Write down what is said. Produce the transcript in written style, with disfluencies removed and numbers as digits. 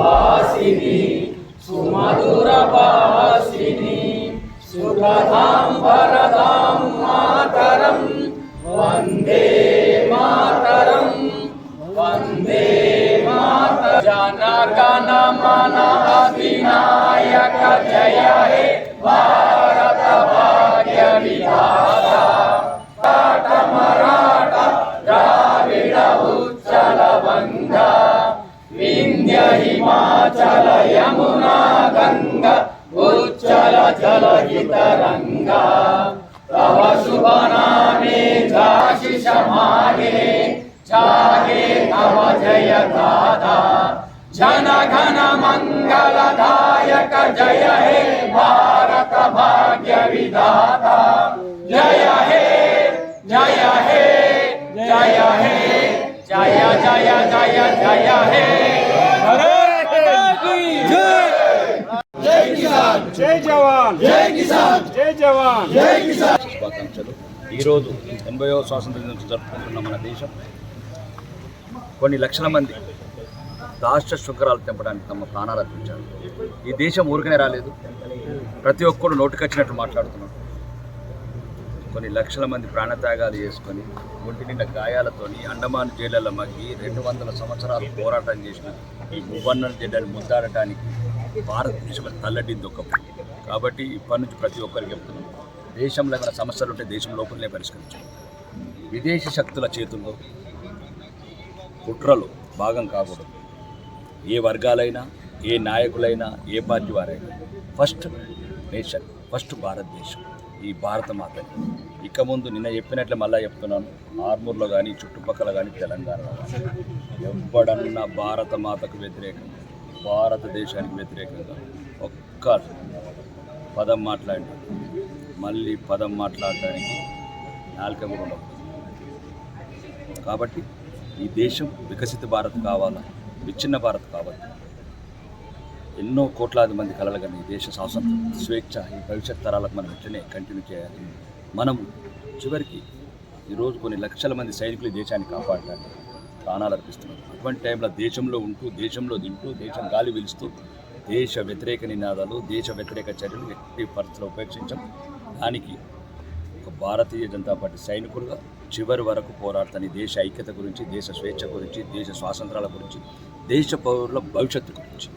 వాసిని సుమధుర భాసిని సుఖదాం వరదాం మాతరం వందే మాతరం వందే మాతరం జనగణ మన అధినాయక జయ హే భారత భాగ్య విధాత టాట మరాఠ ద్రావిడ ఉచ్చల వంగ వింధ్య హిమాచల యమునా గంగ ఉచ్చల జలహిత రంగ तव शुभ नामे झाशिष मागे जागे तव जय गाथा जन घन मंगल दायक जय हे भारत भाग्य विधाता जय हे जय हे जय हे जय जय जय जय हे జై జవాన్ జై కిసాన్ జై జవాన్ జై కిసాన్. శుభాకాంక్షలు. ఈరోజు 80వ స్వాతంత్ర దినోత్సవం జరుపుకుంటున్న మన దేశం కొన్ని లక్షల మంది రాష్ట్ర శృంఖరాలు తెంపడానికి తమ ప్రాణాలు అర్పించారు. ఈ దేశం ఊరికనే రాలేదు, ప్రతి ఒక్కరు నోటికొచ్చినట్టు మాట్లాడుతున్నారు. కొన్ని లక్షల మంది ప్రాణత్యాగాలు చేసుకొని ఒంటి నిండా గాయాలతోని అండమాన్ జైళ్లలో మగ్గి 200 సంవత్సరాలు పోరాటం చేసిన ఈ మువ్వన్న జెండాను ముద్దాడటానికి భారతదేశం తల్లడింది ఒకప్పుడు. కాబట్టి ఇప్పటి నుంచి ప్రతి ఒక్కరికి చెప్తున్నాం, దేశంలో ఏమైనా సమస్యలు ఉంటే దేశం లోపలనే పరిష్కరించాలి. విదేశీ శక్తుల చేతుల్లో కుట్రలు భాగం కాకూడదు. ఏ వర్గాలైనా, ఏ నాయకులైనా, ఏ పార్టీ వారైనా ఫస్ట్ నేషన్, ఫస్ట్ భారతదేశం, ఈ భారత మాతని. ఇక ముందు నిన్న చెప్పినట్లే మళ్ళీ చెప్తున్నాను, ఆర్మూర్లో కానీ చుట్టుపక్కల కానీ తెలంగాణలో కానీ ఎవ్వడన్నా భారత మాతకు వ్యతిరేకంగా, భారతదేశానికి వ్యతిరేకంగా ఒక్క పదం మాట్లాడి మళ్ళీ పదం మాట్లాడడానికి నాలుక కూడా ఉండదు. కాబట్టి ఈ దేశం వికసిత భారత్ కావాలా, విచ్ఛిన్న భారత్ కావద్దు. ఎన్నో కోట్లాది మంది కలలుగానే ఈ దేశ స్వాతంత్రం, స్వేచ్ఛ ఈ భవిష్యత్ తరాలకు మనం వెంటనే కంటిన్యూ చేయాలి. మనం చివరికి ఈరోజు కొన్ని లక్షల మంది సైనికులు ఈ దేశాన్ని కాపాడడానికి ప్రాణాలు అర్పిస్తున్నారు. అటువంటి టైంలో దేశంలో ఉంటూ, దేశంలో తింటూ, దేశం గాలి పీలుస్తూ దేశ వ్యతిరేక నినాదాలు, దేశ వ్యతిరేక చర్యలు ఎట్టి పరిస్థితుల్లో ఉపేక్షించం. దానికి ఒక భారతీయ జనతా పార్టీ సైనికులుగా చివరి వరకు పోరాడుతాను. దేశ ఐక్యత గురించి, దేశ స్వేచ్ఛ గురించి, దేశ స్వాతంత్రాల గురించి, దేశ పౌరుల భవిష్యత్తు గురించి.